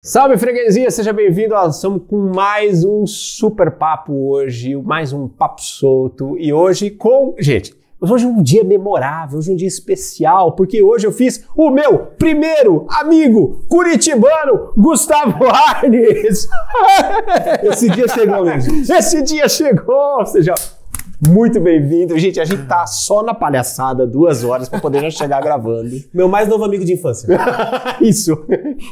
Salve freguesia, seja bem-vindo, estamos com mais um super papo hoje, mais um papo solto e hoje com... Gente, hoje é um dia memorável, hoje é um dia especial, porque hoje eu fiz o meu primeiro amigo curitibano, Gustavo Arnes. Esse dia chegou mesmo. Esse dia chegou, seja muito bem-vindo. Gente, a gente tá só na palhaçada 2 horas para poder já chegar gravando. Meu mais novo amigo de infância. Isso.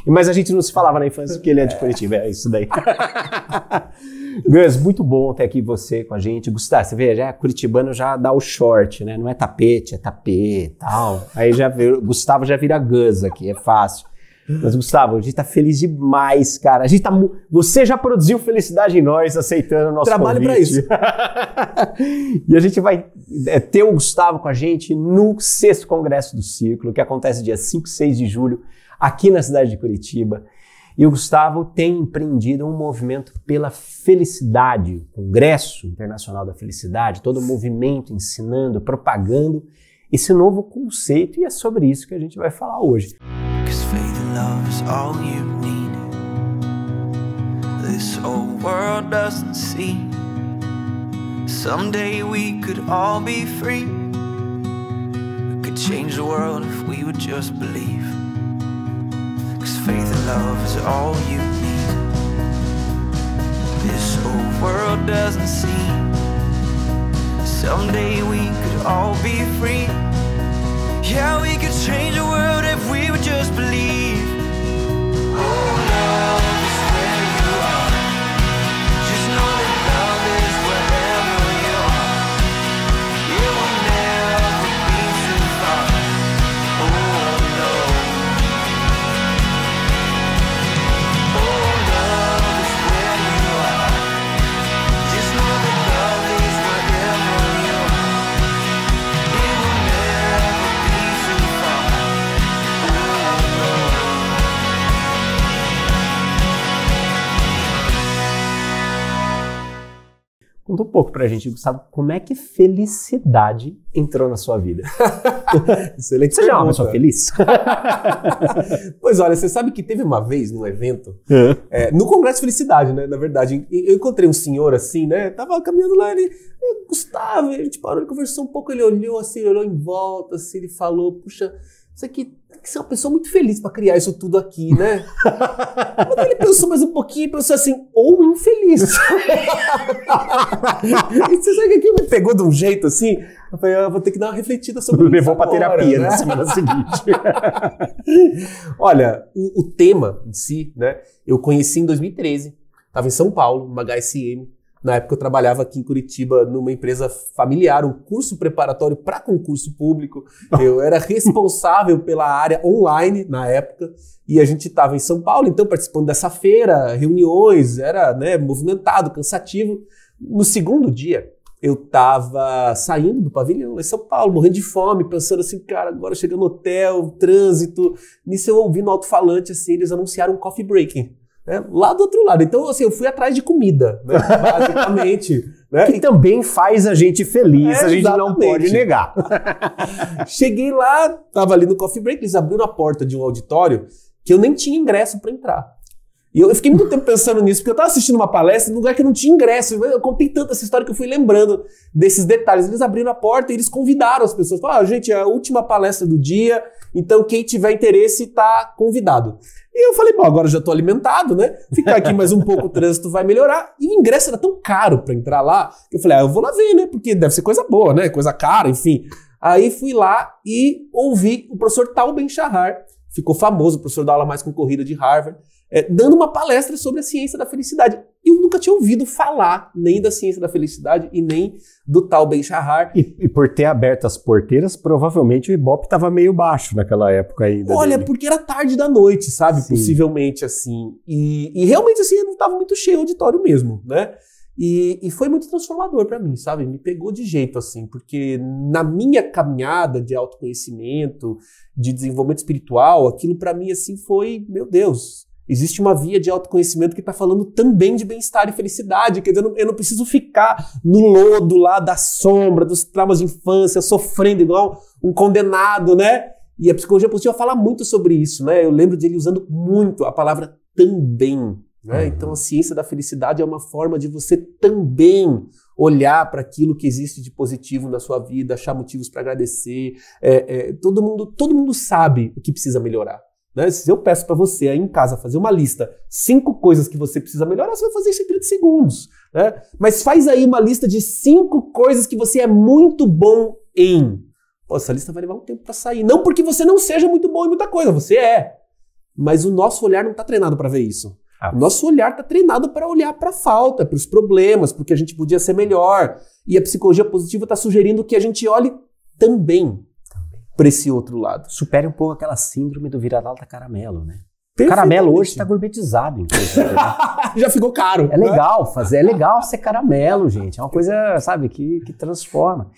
Mas a gente não se falava na infância porque ele é de Curitiba, é isso daí. Gus, muito bom ter aqui você com a gente. Gustavo, você vê, já curitibano já dá o short, né? Não é tapete, é tapê e tal. Aí já vê, Gustavo já vira Gus aqui, é fácil. Mas, Gustavo, a gente tá feliz demais, cara. A gente tá... Você já produziu felicidade em nós, aceitando o nosso trabalho convite. pra isso. E a gente vai ter o Gustavo com a gente no 6º Congresso do Círculo, que acontece dia 5 e 6 de julho, aqui na cidade de Curitiba. E o Gustavo tem empreendido um movimento pela felicidade, o Congresso Internacional da Felicidade, todo o movimento ensinando, propagando esse novo conceito, e é sobre isso que a gente vai falar hoje. Love is all you need. This whole world doesn't see. Someday we could all be free. We could change the world if we would just believe. 'Cause faith and love is all you need. This whole world doesn't see. Someday we could all be free. Yeah, we could change the world if we would just believe. Oh, love is where you are. Just know that love is wherever you are. You will never be too far. Oh, no. Oh, love is where you are. Just know that love is wherever you are. You will never be too far. Oh, no. Conta um pouco pra gente, Gustavo, como é que felicidade entrou na sua vida? Excelente Você já é uma pergunta. pessoa feliz? Pois olha, você sabe que teve uma vez num evento, no Congresso de Felicidade, né? Na verdade, eu encontrei um senhor assim, né? Tava caminhando lá, ele, Gustavo, a gente parou, ele conversou um pouco, ele olhou assim, ele olhou em volta, assim, ele falou, puxa, isso aqui tem que ser uma pessoa muito feliz pra criar isso tudo aqui, né? Mas ele pensou mais um pouquinho e pensou assim, ou infeliz. E você sabe que aquilo me pegou de um jeito assim, eu falei, eu vou ter que dar uma refletida sobre isso. Levou pra agora, terapia né? na semana seguinte. Olha, o tema em si, né? Eu conheci em 2013, estava em São Paulo, numa HSM. Na época eu trabalhava aqui em Curitiba numa empresa familiar, um curso preparatório para concurso público. Eu era responsável pela área online na época e a gente estava em São Paulo, então participando dessa feira, reuniões, era, né, movimentado, cansativo. No segundo dia, eu estava saindo do pavilhão em São Paulo, morrendo de fome, pensando assim, cara, agora chegando no hotel, trânsito. Nisso eu ouvi no alto-falante, assim, eles anunciaram um coffee break. Né, lá do outro lado. Então, assim, eu fui atrás de comida, né, basicamente. Né? Que também faz a gente feliz, a gente não pode negar. Cheguei lá, tava ali no coffee break, eles abriram a porta de um auditório que eu nem tinha ingresso para entrar. E eu fiquei muito tempo pensando nisso, porque eu tava assistindo uma palestra num lugar que não tinha ingresso. Eu contei tanto essa história que eu fui lembrando desses detalhes. Eles abriram a porta e eles convidaram as pessoas. Falaram, gente, é a última palestra do dia, então quem tiver interesse tá convidado. E eu falei, bom, agora eu já tô alimentado, né? Ficar aqui mais um pouco, o trânsito vai melhorar. E o ingresso era tão caro pra entrar lá, que eu falei, eu vou lá ver, né? Porque deve ser coisa boa, né? Coisa cara, enfim. Aí fui lá e ouvi o professor Tal Ben-Shahar, ficou famoso, o professor da aula mais concorrida de Harvard, dando uma palestra sobre a ciência da felicidade. Eu nunca tinha ouvido falar nem da ciência da felicidade e nem do Tal Ben-Shahar. E por ter aberto as porteiras, provavelmente o Ibope estava meio baixo naquela época ainda. Olha, dele. porque era tarde da noite, sabe? Sim. Possivelmente, assim. E realmente, assim, não estava muito cheio o auditório mesmo, né? E foi muito transformador para mim, sabe? Me pegou de jeito, assim, porque na minha caminhada de autoconhecimento, de desenvolvimento espiritual, aquilo para mim, assim, foi, meu Deus, existe uma via de autoconhecimento que está falando também de bem-estar e felicidade, quer dizer, eu não preciso ficar no lodo lá da sombra, dos traumas de infância, sofrendo igual um condenado, né? E a psicologia positiva fala muito sobre isso, né? Eu lembro de ele usando muito a palavra também. Né? Então a ciência da felicidade é uma forma de você também olhar para aquilo que existe de positivo na sua vida, achar motivos para agradecer. Todo mundo sabe o que precisa melhorar. Né? Se eu peço para você aí em casa fazer uma lista, 5 coisas que você precisa melhorar, você vai fazer isso em 30 segundos. Né? Mas faz aí uma lista de 5 coisas que você é muito bom em. Pô, essa lista vai levar um tempo para sair. Não porque você não seja muito bom em muita coisa, você é. Mas o nosso olhar não está treinado para ver isso. O nosso olhar está treinado para olhar para a falta, para os problemas, porque a gente podia ser melhor. E a psicologia positiva está sugerindo que a gente olhe também para esse outro lado. Supere um pouco aquela síndrome do vira-lata caramelo, né? O caramelo hoje está gourmetizado, inclusive. Né? Já ficou caro. É legal é legal ser caramelo, gente. É uma coisa, sabe, que transforma.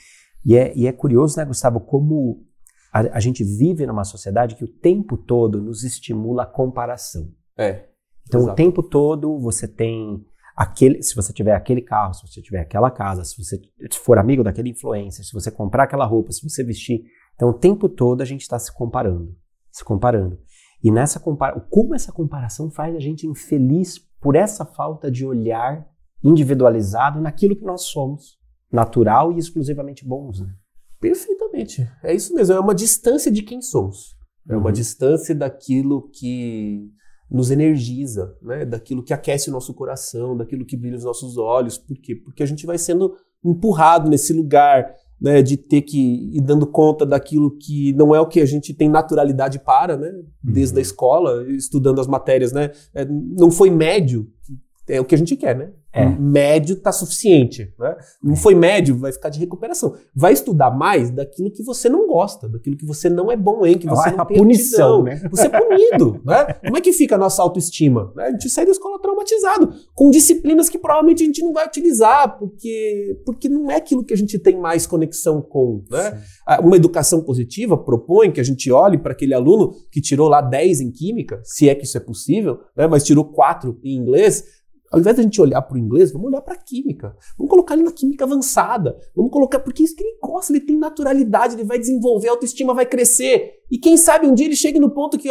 E é curioso, né, Gustavo, como a gente vive numa sociedade que o tempo todo nos estimula a comparação. Então, exato. O tempo todo você tem se você tiver aquele carro, se você tiver aquela casa, se você for amigo daquele influencer, se você comprar aquela roupa, se você vestir. Então, o tempo todo a gente está se comparando. E como essa comparação faz a gente infeliz por essa falta de olhar individualizado naquilo que nós somos, natural e exclusivamente bons, né? Perfeitamente. É isso mesmo, é uma distância de quem somos. É uma distância daquilo que nos energiza, né? Daquilo que aquece o nosso coração, daquilo que brilha os nossos olhos. Por quê? Porque a gente vai sendo empurrado nesse lugar, né, de ter que ir dando conta daquilo que não é o que a gente tem naturalidade para, né? Desde a escola, estudando as matérias, né? Não foi médio, é o que a gente quer, né? Médio tá suficiente, né? Não foi médio, vai ficar de recuperação. Vai estudar mais daquilo que você não gosta, daquilo que você não é bom em, que você não tem punição, né? Você é punido, né? Como é que fica a nossa autoestima? A gente sai da escola traumatizado, com disciplinas que provavelmente a gente não vai utilizar, porque não é aquilo que a gente tem mais conexão com, né? Uma educação positiva propõe que a gente olhe para aquele aluno que tirou lá 10 em química, se é que isso é possível, né? Mas tirou 4 em inglês. Ao invés de a gente olhar para o inglês, vamos olhar para a química. Vamos colocar ele na química avançada. Vamos colocar, porque é isso que ele gosta, ele tem naturalidade, ele vai desenvolver, a autoestima vai crescer. E quem sabe um dia ele chegue no ponto que,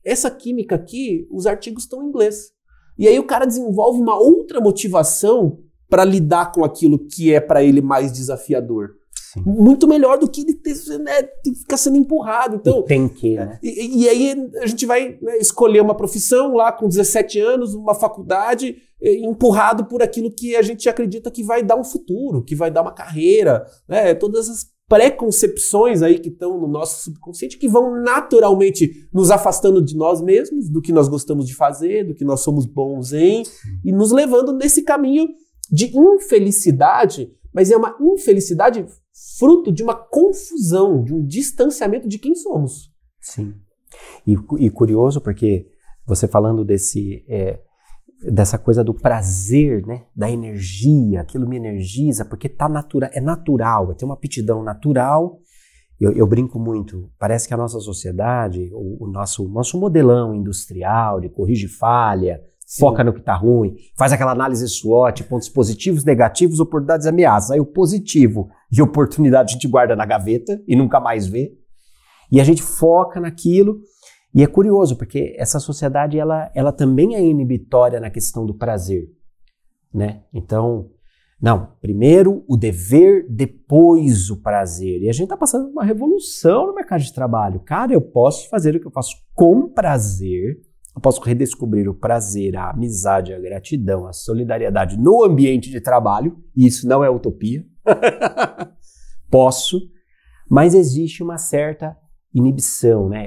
essa química aqui, os artigos estão em inglês. E aí o cara desenvolve uma outra motivação para lidar com aquilo que é para ele mais desafiador. Sim. Muito melhor do que ele ficar sendo empurrado. Então, tem que, né? E aí a gente vai, né, escolher uma profissão lá com 17 anos, uma faculdade, empurrado por aquilo que a gente acredita que vai dar um futuro, que vai dar uma carreira, né? Todas as preconcepções aí que estão no nosso subconsciente que vão naturalmente nos afastando de nós mesmos, do que nós gostamos de fazer, do que nós somos bons em, e nos levando nesse caminho de infelicidade, mas é uma infelicidade fruto de uma confusão, de um distanciamento de quem somos. Sim. E curioso porque você falando dessa coisa do prazer, né? Da energia, aquilo me energiza, porque é natural, tem uma aptidão natural. Eu brinco muito, parece que a nossa sociedade, o nosso modelão industrial de corrige falha, foca no que tá ruim, faz aquela análise SWOT, pontos positivos, negativos, oportunidades e ameaças. Aí o positivo e oportunidade a gente guarda na gaveta e nunca mais vê. E a gente foca naquilo. E é curioso, porque essa sociedade ela também é inibitória na questão do prazer, né? Então, primeiro o dever, depois o prazer. E a gente tá passando por uma revolução no mercado de trabalho. Cara, eu posso fazer o que eu faço com prazer. Eu posso redescobrir o prazer, a amizade, a gratidão, a solidariedade no ambiente de trabalho. E isso não é utopia. Posso. Mas existe uma certa inibição, né?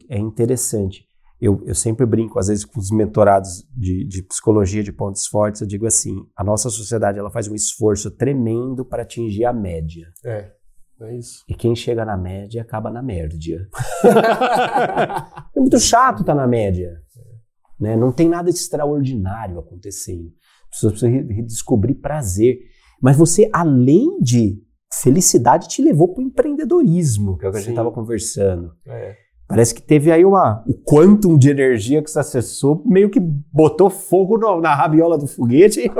É interessante. Eu sempre brinco, às vezes, com os mentorados de psicologia de pontos fortes, eu digo assim, a nossa sociedade ela faz um esforço tremendo para atingir a média. É isso. E quem chega na média acaba na mérdia. É muito chato estar na média. Né? Não tem nada de extraordinário acontecendo. As pessoas precisam redescobrir prazer. Mas você, além de felicidade, te levou para o empreendedorismo, que é o que a gente estava conversando. Parece que teve aí o quantum de energia que você acessou, meio que botou fogo na rabiola do foguete.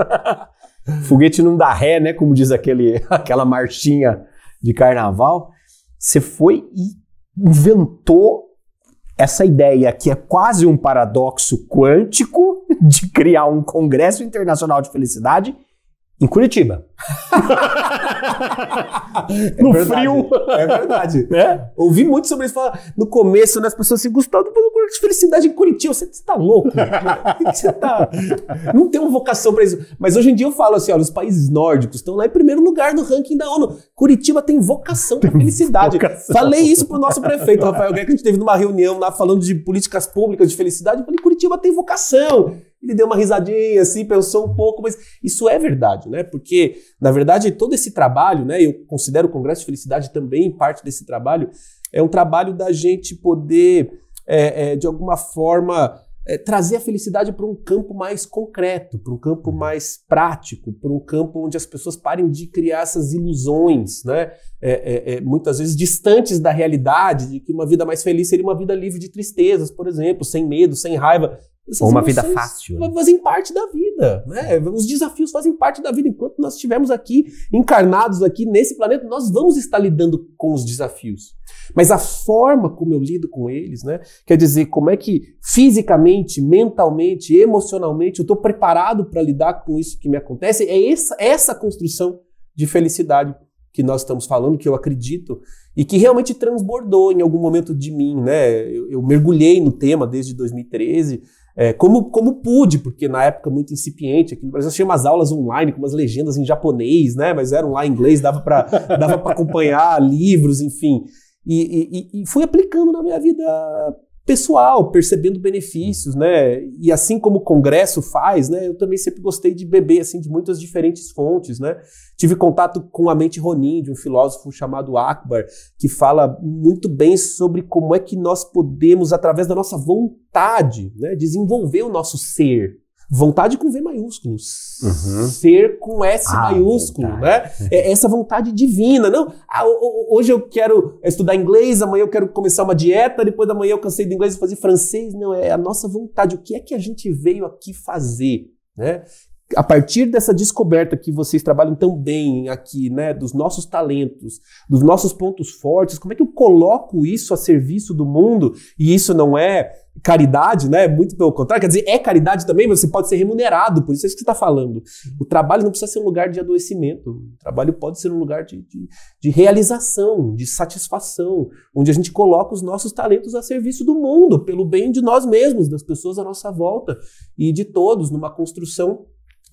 O foguete não dá ré, né? Como diz aquela marchinha de carnaval. Você foi e inventou essa ideia que é quase um paradoxo quântico de criar um Congresso Internacional de Felicidade em Curitiba. No verdade, frio. É verdade. É? Ouvi muito sobre isso. No começo, né, as pessoas assim, Gustavo, tô fazendo Congresso de Felicidade em Curitiba. Você tá louco? Você tá... Não tem uma vocação pra isso. Mas hoje em dia eu falo assim, olha, os países nórdicos estão lá em primeiro lugar no ranking da ONU. Curitiba tem vocação pra felicidade. Vocação. Falei isso pro nosso prefeito, Rafael Guedes, que a gente teve numa reunião lá falando de políticas públicas de felicidade. Eu falei, Curitiba tem vocação. Ele deu uma risadinha assim, pensou um pouco, mas isso é verdade, né? Porque, na verdade, todo esse trabalho, né? Eu considero o Congresso de Felicidade também parte desse trabalho, é um trabalho da gente poder, de alguma forma, trazer a felicidade para um campo mais concreto, para um campo mais prático, para um campo onde as pessoas parem de criar essas ilusões, né? Muitas vezes distantes da realidade, de que uma vida mais feliz seria uma vida livre de tristezas, por exemplo, sem medo, sem raiva. Essas Ou uma vida emoções fácil. Né? Fazem parte da vida, né? Os desafios fazem parte da vida. Enquanto nós estivermos aqui, encarnados aqui nesse planeta, nós vamos estar lidando com os desafios. Mas a forma como eu lido com eles, né? Quer dizer, como é que fisicamente, mentalmente, emocionalmente, eu estou preparado para lidar com isso que me acontece, é essa construção de felicidade que nós estamos falando, que eu acredito, e que realmente transbordou em algum momento de mim, né? Eu mergulhei no tema desde 2013, como pude, porque na época muito incipiente, aqui no Brasil eu tinha umas aulas online com umas legendas em japonês, né? Mas eram lá em inglês, dava para acompanhar livros, enfim. E fui aplicando na minha vida pessoal, percebendo benefícios, né? E assim como o Congresso faz, né? Eu também sempre gostei de beber, assim, de muitas diferentes fontes, né? Tive contato com a mente Ronin, de um filósofo chamado Akbar, que fala muito bem sobre como é que nós podemos, através da nossa vontade, né? Desenvolver o nosso ser. Vontade com V maiúsculo, ser com S maiúsculo, né? Essa vontade divina. Não, hoje eu quero estudar inglês, amanhã eu quero começar uma dieta, depois da manhã eu cansei do inglês e fazer francês. Não, é a nossa vontade. O que é que a gente veio aqui fazer, né? A partir dessa descoberta que vocês trabalham tão bem aqui, né, dos nossos talentos, dos nossos pontos fortes, como é que eu coloco isso a serviço do mundo? E isso não é caridade, né? Muito pelo contrário, quer dizer, é caridade também, mas você pode ser remunerado, por isso é isso que você está falando. O trabalho não precisa ser um lugar de adoecimento, o trabalho pode ser um lugar de realização, de satisfação, onde a gente coloca os nossos talentos a serviço do mundo, pelo bem de nós mesmos, das pessoas à nossa volta e de todos, numa construção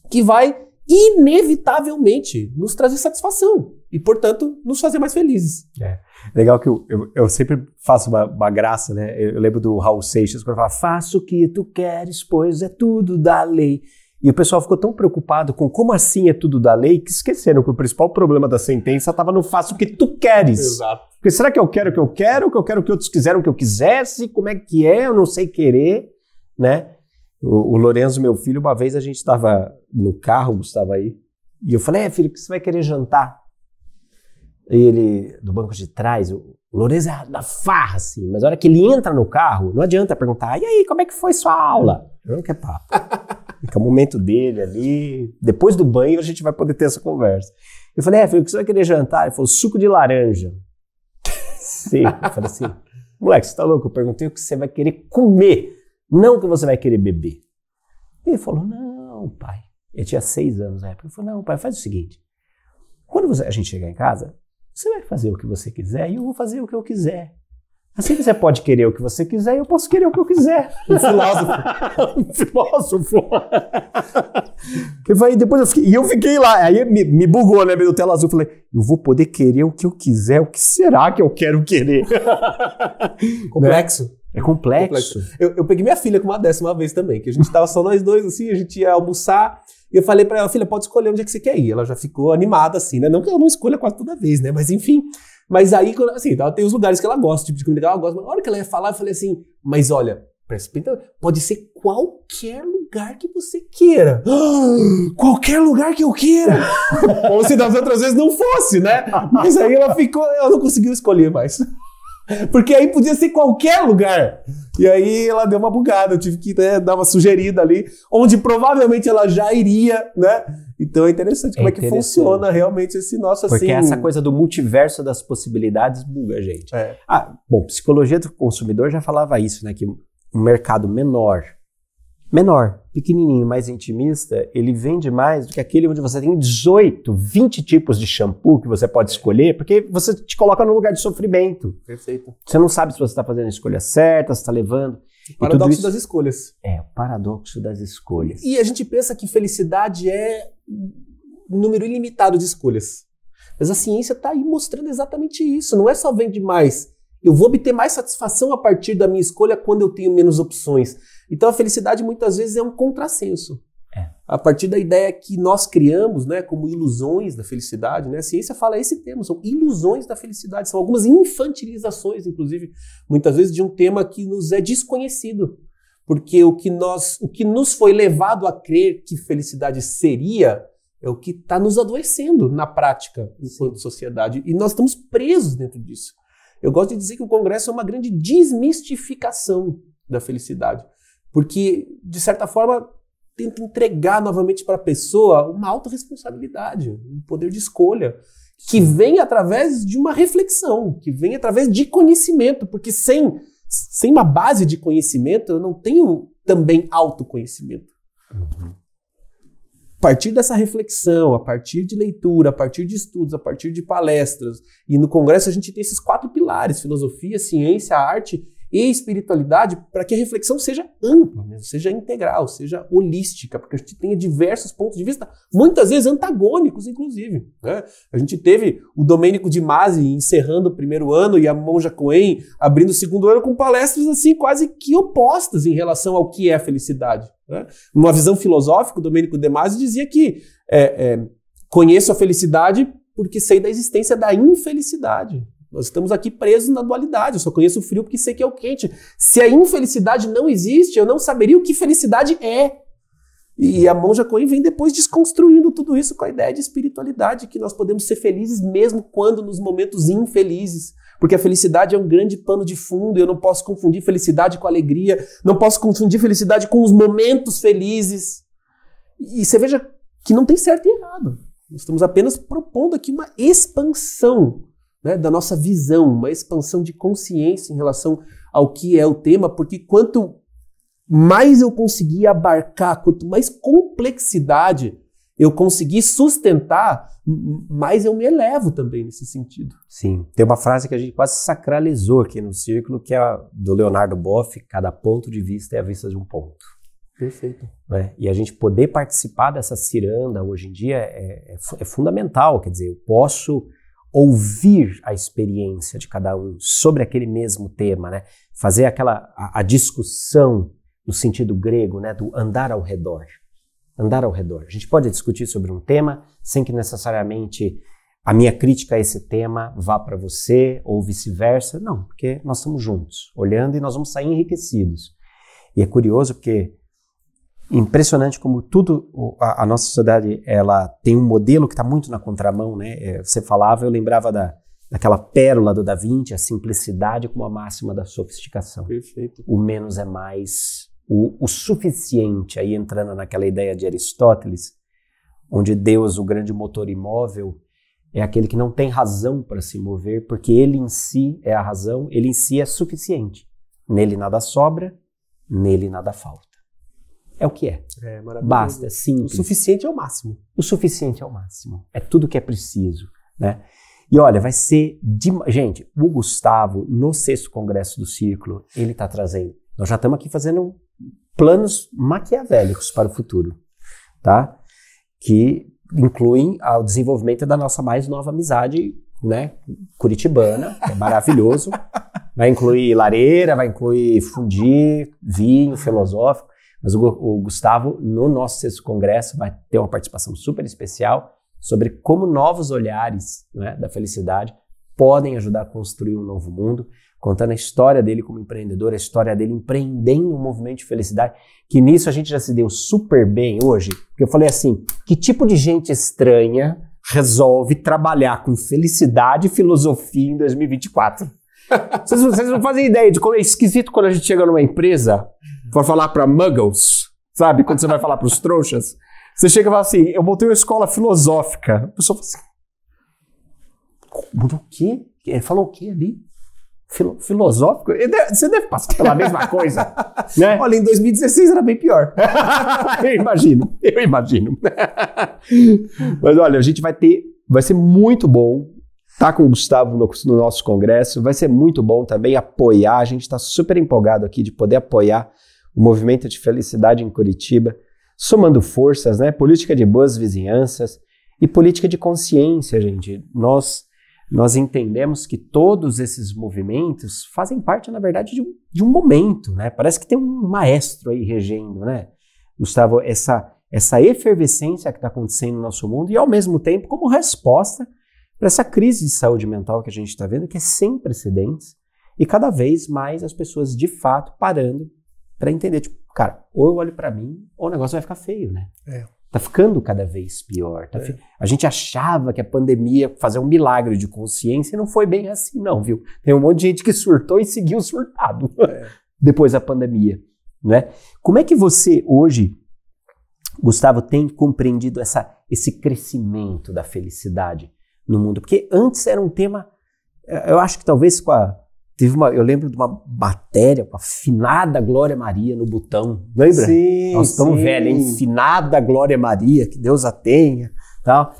que vai inevitavelmente nos trazer satisfação e, portanto, nos fazer mais felizes. Legal que eu sempre faço uma graça, né? Eu lembro do Raul Seixas, quando fala, faça o que tu queres, pois é tudo da lei. E o pessoal ficou tão preocupado com como assim é tudo da lei, que esqueceram que o principal problema da sentença estava no faça o que tu queres. Exato. Porque será que eu quero o que eu quero, que eu quero que outros quiseram o que eu quisesse, como é que é, eu não sei querer, né? O Lorenzo, meu filho, uma vez a gente estava no carro, o Gustavo aí, e eu falei, filho, o que você vai querer jantar? E ele, do banco de trás, o Lorenzo é da farra, assim, mas a hora que ele entra no carro, não adianta perguntar, e aí, como é que foi sua aula? Eu não quero papo. Fica o momento dele ali, depois do banho a gente vai poder ter essa conversa. Eu falei, filho, o que você vai querer jantar? Ele falou, suco de laranja. Sim, eu falei assim, moleque, você tá louco? Eu perguntei o que você vai querer comer. Não que você vai querer beber. E ele falou, não, pai. Ele tinha 6 anos na época. Ele falou, não, pai, faz o seguinte. Quando a gente chegar em casa, você vai fazer o que você quiser e eu vou fazer o que eu quiser. Assim você pode querer o que você quiser e eu posso querer o que eu quiser. Um filósofo. Um filósofo. Depois eu fiquei lá. Aí me bugou, né? Meu tela azul. Eu falei, eu vou poder querer o que eu quiser. O que será que eu quero querer? Complexo. Né? É complexo. Eu peguei minha filha com uma dessa uma vez também, que a gente tava só nós dois, assim, a gente ia almoçar, e eu falei pra ela, filha, pode escolher onde é que você quer ir. Ela já ficou animada, assim, né? Não que ela não escolha quase toda vez, né? Mas enfim. Mas aí, assim, ela tem os lugares que ela gosta, tipo de comida que ela gosta, mas na hora que ela ia falar, eu falei assim, mas olha, pode ser qualquer lugar que você queira. Qualquer lugar que eu queira! Como se das outras vezes não fosse, né? Mas aí ela não conseguiu escolher mais. Porque aí podia ser qualquer lugar. E aí ela deu uma bugada, eu tive que dar uma sugerida ali, onde provavelmente ela já iria, né? Então é interessante como é que funciona realmente esse nosso, Porque assim... essa coisa do multiverso das possibilidades buga a gente. Bom, psicologia do consumidor já falava isso, né? Que um mercado menor, pequenininho, mais intimista, ele vende mais do que aquele onde você tem 18, 20 tipos de shampoo que você pode escolher, porque você te coloca num lugar de sofrimento. Perfeito. Você não sabe se você está fazendo a escolha certa, se está levando... O paradoxo das escolhas. É, o paradoxo das escolhas. E a gente pensa que felicidade é um número ilimitado de escolhas. Mas a ciência está aí mostrando exatamente isso. Não é só vende mais. Eu vou obter mais satisfação a partir da minha escolha quando eu tenho menos opções. Então a felicidade muitas vezes é um contrassenso. A partir da ideia que nós criamos, né, como ilusões da felicidade, né? A ciência fala esse termo, são ilusões da felicidade, são algumas infantilizações, inclusive, muitas vezes de um tema que nos é desconhecido. Porque o que nos foi levado a crer que felicidade seria é o que está nos adoecendo na prática enquanto sociedade. E nós estamos presos dentro disso. Eu gosto de dizer que o Congresso é uma grande desmistificação da felicidade. Porque, de certa forma, tenta entregar novamente para a pessoa uma autorresponsabilidade, um poder de escolha, que vem através de uma reflexão, que vem através de conhecimento, porque sem uma base de conhecimento, eu não tenho também autoconhecimento. A partir dessa reflexão, a partir de leitura, a partir de estudos, a partir de palestras, e no Congresso a gente tem esses 4 pilares, filosofia, ciência, arte e espiritualidade, para que a reflexão seja ampla, né? Seja integral, seja holística, porque a gente tenha diversos pontos de vista, muitas vezes antagônicos, inclusive, né? A gente teve o Domênico de Masi encerrando o primeiro ano e a Monja Coen abrindo o segundo ano com palestras assim quase que opostas em relação ao que é a felicidade, né? Numa visão filosófica, o Domênico de Masi dizia que conheço a felicidade porque sei da existência da infelicidade. Nós estamos aqui presos na dualidade, eu só conheço o frio porque sei que é o quente. Se a infelicidade não existe, eu não saberia o que felicidade é. E a Monja Coen vem depois desconstruindo tudo isso com a ideia de espiritualidade, que nós podemos ser felizes mesmo quando nos momentos infelizes. Porque a felicidade é um grande pano de fundo, eu não posso confundir felicidade com alegria, não posso confundir felicidade com os momentos felizes. E você veja que não tem certo e errado. Nós estamos apenas propondo aqui uma expansão, né, da nossa visão, uma expansão de consciência em relação ao que é o tema, porque quanto mais eu conseguir abarcar, quanto mais complexidade eu conseguir sustentar, mais eu me elevo também nesse sentido. Sim, tem uma frase que a gente quase sacralizou aqui no Círculo, que é a do Leonardo Boff: cada ponto de vista é a vista de um ponto. Perfeito. Né? E a gente poder participar dessa ciranda hoje em dia é fundamental, quer dizer, eu posso ouvir a experiência de cada um sobre aquele mesmo tema, né? Fazer a discussão no sentido grego, né? Do andar ao redor. Andar ao redor. A gente pode discutir sobre um tema sem que necessariamente a minha crítica a esse tema vá para você ou vice-versa. Não, porque nós estamos juntos, olhando, e nós vamos sair enriquecidos. E é curioso porque impressionante como tudo, a nossa sociedade, ela tem um modelo que está muito na contramão, né? Você falava, eu lembrava daquela pérola do Da Vinci, a simplicidade como a máxima da sofisticação. Perfeito. O menos é mais, o suficiente, aí entrando naquela ideia de Aristóteles, onde Deus, o grande motor imóvel, é aquele que não tem razão para se mover, porque ele em si é a razão, ele em si é suficiente. Nele nada sobra, nele nada falta. É o que é. É maravilhoso. Basta, é simples. O suficiente é o máximo. O suficiente é o máximo. É tudo que é preciso, né? E olha, vai ser... Gente, o Gustavo, no 6º Congresso do Círculo, ele está trazendo... Nós já estamos aqui fazendo planos maquiavélicos para o futuro, tá? Que incluem o desenvolvimento da nossa mais nova amizade, né? Curitibana, que é maravilhoso. Vai incluir lareira, vai incluir fundir, vinho filosófico. Mas o Gustavo, no nosso 6º Congresso, vai ter uma participação super especial sobre como novos olhares, né, da felicidade podem ajudar a construir um novo mundo, contando a história dele como empreendedor, a história dele empreendendo um movimento de felicidade, que nisso a gente já se deu super bem hoje, porque eu falei assim, que tipo de gente estranha resolve trabalhar com felicidade e filosofia em 2024? Vocês não fazem ideia de como é esquisito quando a gente chega numa empresa para falar para muggles, sabe? Quando você vai falar para os trouxas, você chega e fala assim, eu montei uma escola filosófica. A pessoa fala assim, o quê? Ele falou o quê ali? Filosófico? Você deve passar pela mesma coisa, né? Olha, em 2016 era bem pior. Eu imagino. Mas olha, a gente vai ser muito bom estar com o Gustavo no nosso congresso, vai ser muito bom também apoiar, a gente está super empolgado aqui de poder apoiar o movimento de felicidade em Curitiba, somando forças, né? Política de boas vizinhanças e política de consciência, gente. Nós entendemos que todos esses movimentos fazem parte, na verdade, de um momento, né? Parece que tem um maestro aí regendo, né? Gustavo, essa efervescência que está acontecendo no nosso mundo e, ao mesmo tempo, como resposta para essa crise de saúde mental que a gente está vendo, que é sem precedentes, e cada vez mais as pessoas, de fato, parando para entender, tipo, cara, ou eu olho para mim, ou o negócio vai ficar feio, né? Tá ficando cada vez pior. A gente achava que a pandemia ia fazer um milagre de consciência e não foi bem assim não, viu? Tem um monte de gente que surtou e seguiu surtado depois da pandemia, né? Como é que você hoje, Gustavo, tem compreendido esse crescimento da felicidade no mundo? Porque antes era um tema, eu acho que talvez eu lembro de uma matéria com a finada Glória Maria no Botão, lembra? Sim, nós estamos velhos, hein? Finada Glória Maria, que Deus a tenha, tal.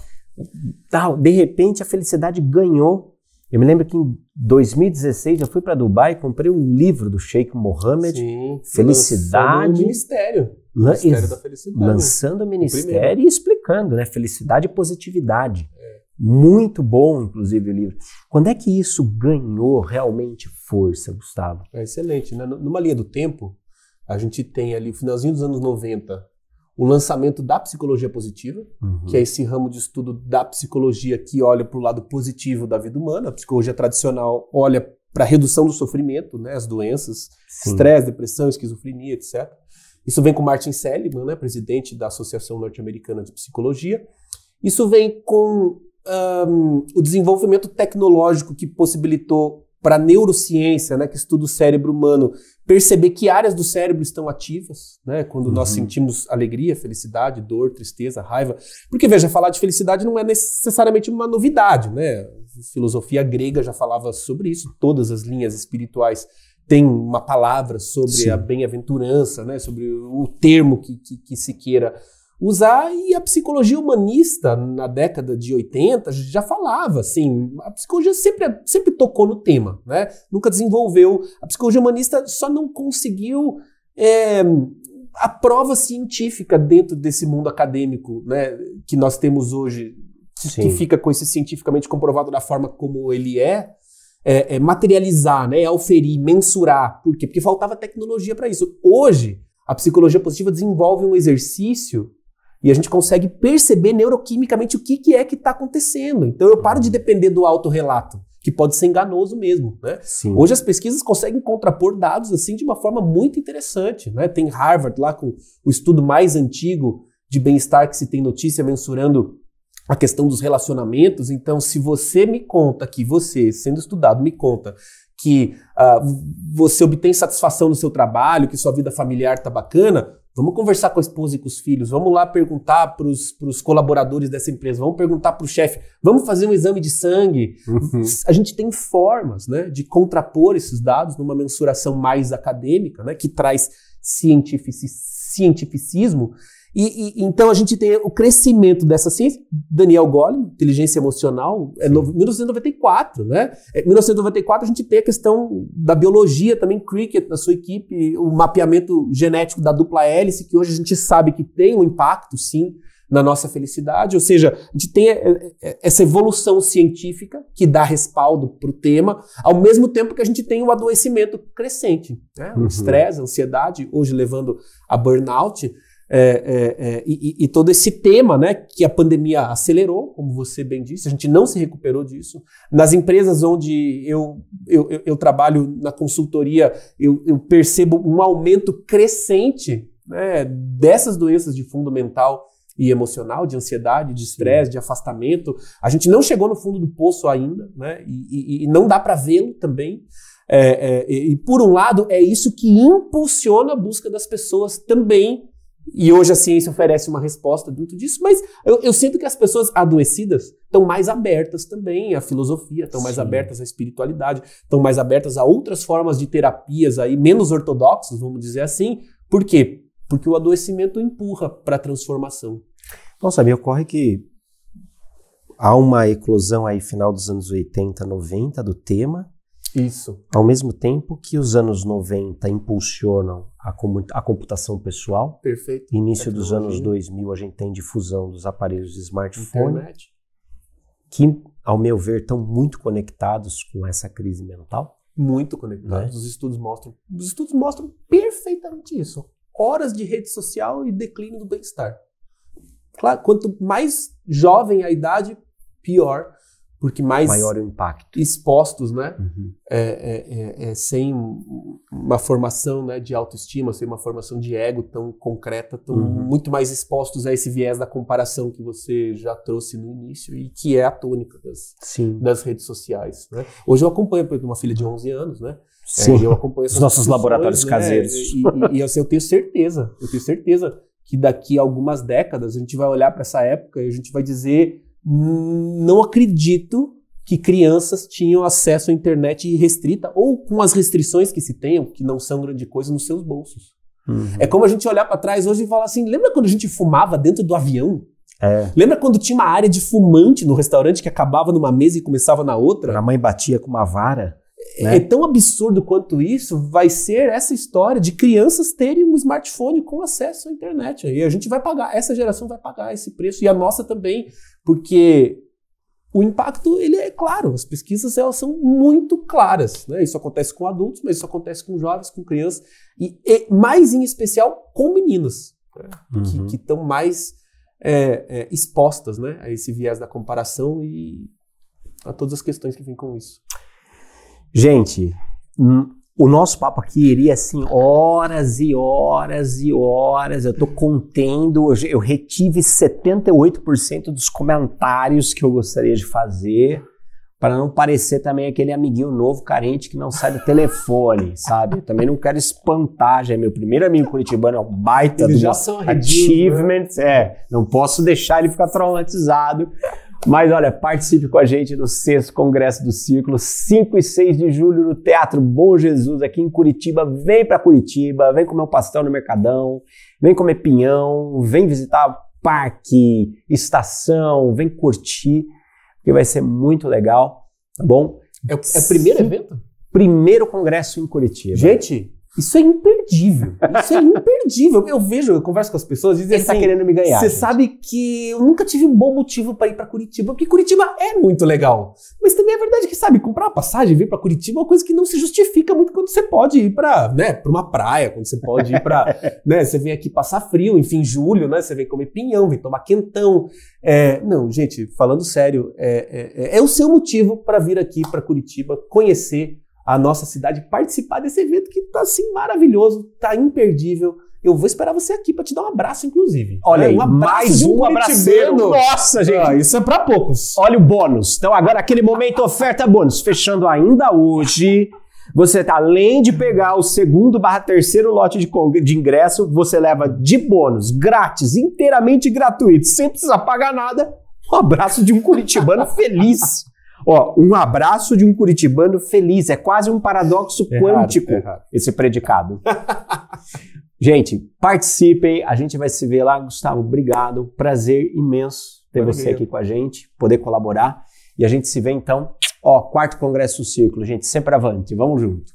De repente a felicidade ganhou. Eu me lembro que em 2016 eu fui para Dubai e comprei um livro do Sheikh Mohammed, Felicidade. Lançando o Ministério da Felicidade. Lançando o Ministério e explicando, né? Felicidade e positividade. Muito bom, inclusive, o livro. Quando é que isso ganhou realmente força, Gustavo? É excelente, né? Numa linha do tempo, a gente tem ali, no finalzinho dos anos 90, o lançamento da psicologia positiva, que é esse ramo de estudo da psicologia que olha para o lado positivo da vida humana. A psicologia tradicional olha para a redução do sofrimento, né? As doenças, estresse, depressão, esquizofrenia, etc. Isso vem com Martin Seligman, né? Presidente da Associação Norte-Americana de Psicologia. Isso vem com o desenvolvimento tecnológico que possibilitou para a neurociência, né, que estuda o cérebro humano, perceber que áreas do cérebro estão ativas, né, quando nós sentimos alegria, felicidade, dor, tristeza, raiva. Porque, veja, falar de felicidade não é necessariamente uma novidade, né? A filosofia grega já falava sobre isso, todas as linhas espirituais têm uma palavra sobre a bem-aventurança, né, sobre o termo que se queira usar, e a psicologia humanista, na década de 80, já falava, assim, a psicologia sempre tocou no tema, né? Nunca desenvolveu. A psicologia humanista só não conseguiu a prova científica dentro desse mundo acadêmico, né, que nós temos hoje, que fica com esse cientificamente comprovado da forma como ele materializar, né, auferir, mensurar. Por quê? Porque faltava tecnologia para isso. Hoje, a psicologia positiva desenvolve um exercício e a gente consegue perceber neuroquimicamente o que é que está acontecendo. Então eu paro de depender do autorrelato, que pode ser enganoso mesmo, né? Hoje as pesquisas conseguem contrapor dados assim de uma forma muito interessante, né? Tem Harvard lá com o estudo mais antigo de bem-estar que se tem notícia mensurando a questão dos relacionamentos. Então, se você me conta que você, sendo estudado, me conta que você obtém satisfação no seu trabalho, que sua vida familiar tá bacana, vamos conversar com a esposa e com os filhos, vamos lá perguntar para os colaboradores dessa empresa, vamos perguntar para o chefe, vamos fazer um exame de sangue. A gente tem formas, né, de contrapor esses dados numa mensuração mais acadêmica, né, que traz cientificismo. Então a gente tem o crescimento dessa ciência. Daniel Goleman, inteligência emocional, 1994, né? Em 1994 a gente tem a questão da biologia também, Cricket na sua equipe, o mapeamento genético da dupla hélice, que hoje a gente sabe que tem um impacto, sim, na nossa felicidade. Ou seja, a gente tem essa evolução científica que dá respaldo para o tema, ao mesmo tempo que a gente tem o adoecimento crescente, né? O estresse, a ansiedade, hoje levando a burnout. E todo esse tema, né, que a pandemia acelerou, como você bem disse, a gente não se recuperou disso. Nas empresas onde eu trabalho na consultoria, eu percebo um aumento crescente, né, dessas doenças de fundo mental e emocional, de ansiedade, de estresse, de afastamento. A gente não chegou no fundo do poço ainda, né? E não dá para vê-lo também. E por um lado, é isso que impulsiona a busca das pessoas também. E hoje a ciência oferece uma resposta dentro disso, mas eu sinto que as pessoas adoecidas estão mais abertas também à filosofia, estão mais abertas à espiritualidade, estão mais abertas a outras formas de terapias aí, menos ortodoxas, vamos dizer assim. Por quê? Porque o adoecimento empurra para a transformação. Nossa, me ocorre que há uma eclosão aí final dos anos 80, 90 do tema. Isso. Ao mesmo tempo que os anos 90 impulsionam a computação pessoal. Perfeito. Início dos anos 2000 a gente tem difusão dos aparelhos de smartphone. Internet. Que, ao meu ver, estão muito conectados com essa crise mental. Muito conectados. Os estudos mostram perfeitamente isso. Horas de rede social e declínio do bem-estar. Claro, quanto mais jovem a idade, pior. Porque mais maior o impacto. Expostos, né? Sem uma formação, né, de autoestima, sem uma formação de ego tão concreta, estão muito mais expostos a esse viés da comparação que você já trouxe no início e que é a tônica das redes sociais. Né? Hoje eu acompanho uma filha de 11 anos, né? Sim. Eu acompanho os nossos laboratórios caseiros. E assim, eu tenho certeza que daqui a algumas décadas a gente vai olhar para essa época e a gente vai dizer: não acredito que crianças tinham acesso à internet restrita ou com as restrições que se tenham, que não são grande coisa, nos seus bolsos. É como a gente olhar para trás hoje e falar assim, lembra quando a gente fumava dentro do avião? Lembra quando tinha uma área de fumante no restaurante que acabava numa mesa e começava na outra? A mãe batia com uma vara. É tão absurdo quanto isso vai ser essa história de crianças terem um smartphone com acesso à internet. E a gente vai pagar, essa geração vai pagar esse preço, e a nossa também, porque o impacto, ele é claro, as pesquisas elas são muito claras. Né? Isso acontece com adultos, mas isso acontece com jovens, com crianças, e mais em especial com meninas, que estão mais expostas, né, a esse viés da comparação e a todas as questões que vêm com isso. Gente, o nosso papo aqui iria assim horas e horas e horas. Eu tô contendo, eu retive 78% dos comentários que eu gostaria de fazer, para não parecer também aquele amiguinho novo, carente, que não sai do telefone, sabe? Eu também não quero espantar, já é meu primeiro amigo curitibano, é um baita do achievement, não posso deixar ele ficar traumatizado. Mas olha, participe com a gente do 6º Congresso do Círculo, 5 e 6 de julho no Teatro Bom Jesus, aqui em Curitiba. Vem para Curitiba, vem comer um pastel no Mercadão, vem comer pinhão, vem visitar parque, estação, vem curtir, porque vai ser muito legal, tá bom? É o primeiro evento? Primeiro congresso em Curitiba. Gente, isso é imperdível. Isso é imperdível. Eu converso com as pessoas e dizem assim, tá querendo me ganhar. Você sabe que eu nunca tive um bom motivo para ir para Curitiba, porque Curitiba é muito legal. Mas também é verdade que, sabe, comprar uma passagem e vir para Curitiba é uma coisa que não se justifica muito quando você pode ir para, né, para uma praia, quando você pode ir para, né, você vem aqui passar frio, enfim, julho, né, você vem comer pinhão, vem tomar quentão. Não, gente, falando sério, é o seu motivo para vir aqui para Curitiba, conhecer a nossa cidade, participar desse evento que tá assim maravilhoso, tá imperdível. Eu vou esperar você aqui para te dar um abraço, inclusive. Olha aí, mais um abraceiro. Nossa, gente. Isso é para poucos. Olha o bônus. Então agora aquele momento oferta bônus. Fechando ainda hoje, você tá, além de pegar o 2º/3º lote de ingresso, você leva de bônus, grátis, inteiramente gratuito, sem precisar pagar nada, um abraço de um curitibano feliz. Ó, um abraço de um curitibano feliz. É quase um paradoxo quântico, esse predicado. Gente, participem. A gente vai se ver lá. Gustavo, obrigado. Prazer imenso ter você aqui com a gente, poder colaborar. E a gente se vê então, 4º Congresso do Círculo. Gente, sempre avante. Vamos junto.